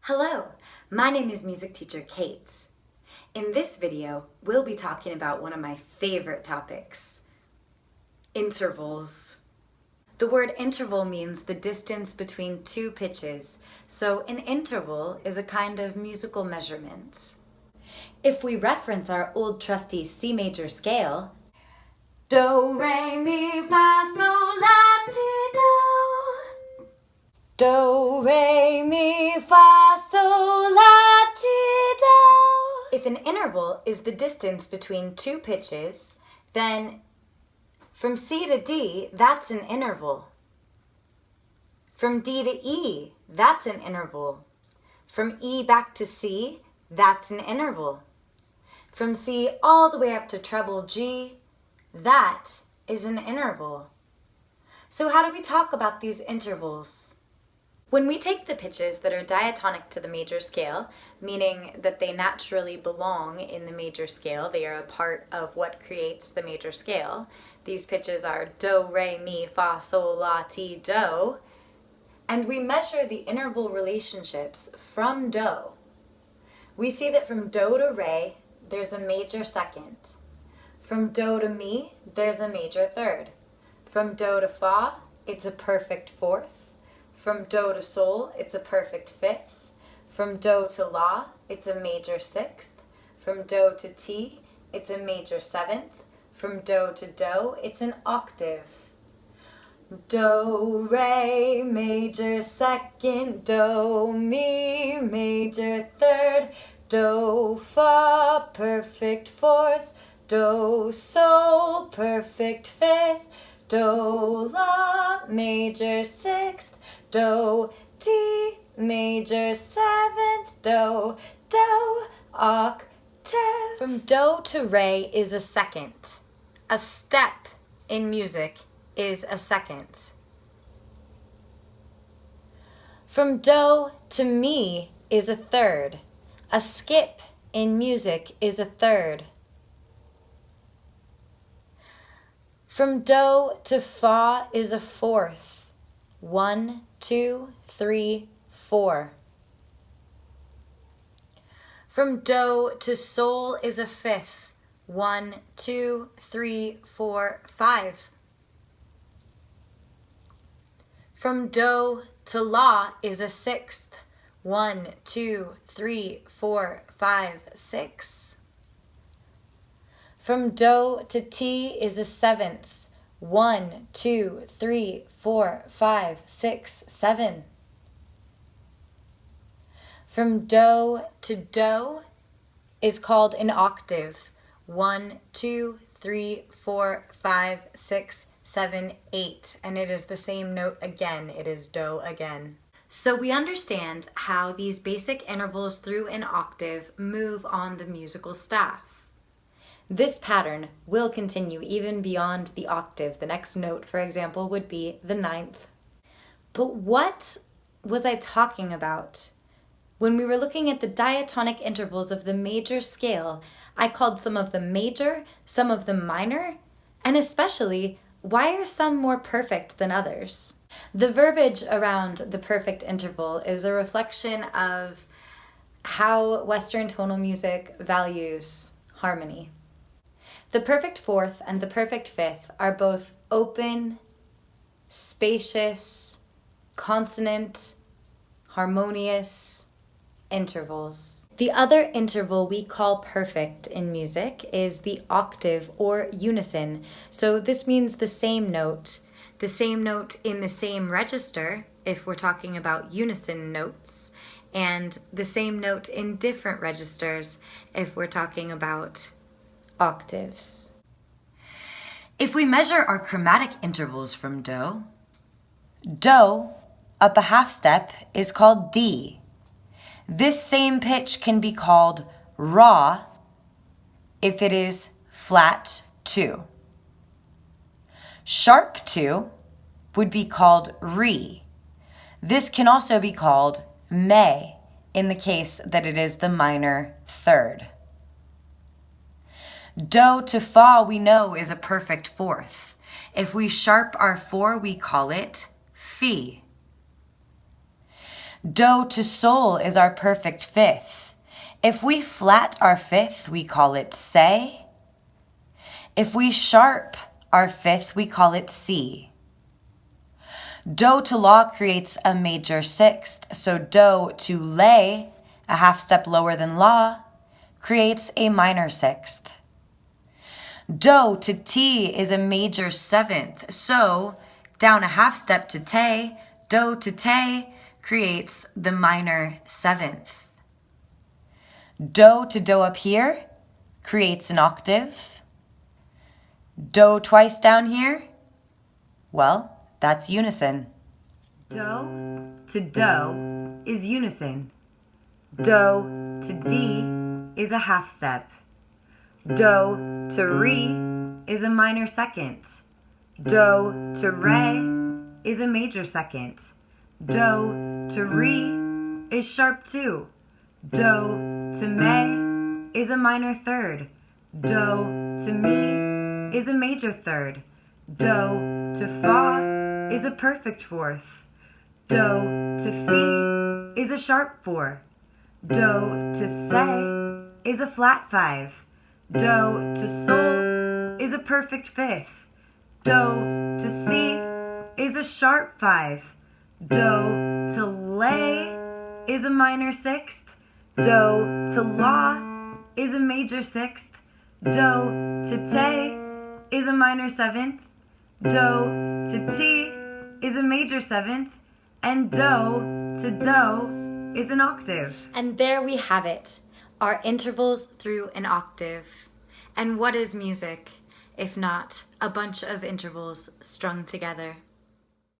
Hello, my name is music teacher Kate. In this video, we'll be talking about one of my favorite topics, intervals. The word interval means the distance between two pitches, so an interval is a kind of musical measurement. If we reference our old trusty C major scale, do, re, mi, fa, sol, la, ti, do. Do, re, mi, fa, sol, la, ti, do. If an interval is the distance between two pitches, then from C to D, that's an interval. From D to E, that's an interval. From E back to C, that's an interval. From C all the way up to treble G, that is an interval. So how do we talk about these intervals? When we take the pitches that are diatonic to the major scale, meaning that they naturally belong in the major scale, they are a part of what creates the major scale. These pitches are do, re, mi, fa, sol, la, ti, do. And we measure the interval relationships from do. We see that from do to re, there's a major second. From do to mi, there's a major third. From do to fa, it's a perfect fourth. From do to sol, it's a perfect fifth. From do to la, it's a major sixth. From do to ti, it's a major seventh. From do to do, it's an octave. Do, re, major second. Do, mi, major third. Do, fa, perfect fourth. Do, sol, perfect fifth. Do, la, major sixth. Do, ti, major seventh. Do, octave. From do to re is a second. A step in music is a second. From do to mi is a third. A skip in music is a third. From do to fa is a fourth. 1, 2, 3, 4. From do to sol is a fifth. 1, 2, 3, 4, 5. From do to la is a sixth. 1, 2, 3, 4, 5, 6. From do to ti is a seventh. 1, 2, 3, 4, 5, 6, 7. From do to do is called an octave. 1, 2, 3, 4, 5, 6, 7, 8. And it is the same note again. It is do again. So we understand how these basic intervals through an octave move on the musical staff. This pattern will continue even beyond the octave. The next note, for example, would be the ninth. But what was I talking about? When we were looking at the diatonic intervals of the major scale, I called some of them major, some of them minor, and especially, why are some more perfect than others? The verbiage around the perfect interval is a reflection of how Western tonal music values harmony. The perfect fourth and the perfect fifth are both open, spacious, consonant, harmonious intervals. The other interval we call perfect in music is the octave or unison. So this means the same note in the same register, if we're talking about unison notes, and the same note in different registers, if we're talking about octaves. If we measure our chromatic intervals from do, up a half step is called D. This same pitch can be called raw if it is flat 2. Sharp 2 would be called re. This can also be called me in the case that it is the minor third. Do to fa we know is a perfect fourth. If we sharp our 4, we call it fi. Do to sol is our perfect fifth. If we flat our fifth, we call it say. If we sharp our fifth, we call it si. Do to la creates a major sixth, so do to lay, a half step lower than la, creates a minor sixth. Do to ti is a major seventh, so down a half step to te, do to te creates the minor seventh. Do to do up here creates an octave. Do twice down here, well, that's unison. Do to do is unison. Do to D is a half step. Do to re is a minor second. Do to re is a major second. Do to re is sharp 2. Do to me is a minor third. Do to mi is a major third. Do to fa is a perfect fourth. Do to fi is a sharp 4. Do to se is a flat 5. Do to sol is a perfect fifth. Do to si is a sharp 5. Do to lay is a minor sixth. Do to la is a major sixth. Do to te is a minor seventh. Do to ti is a major seventh. And do to do is an octave. And there we have it, our intervals through an octave. And what is music, if not a bunch of intervals strung together?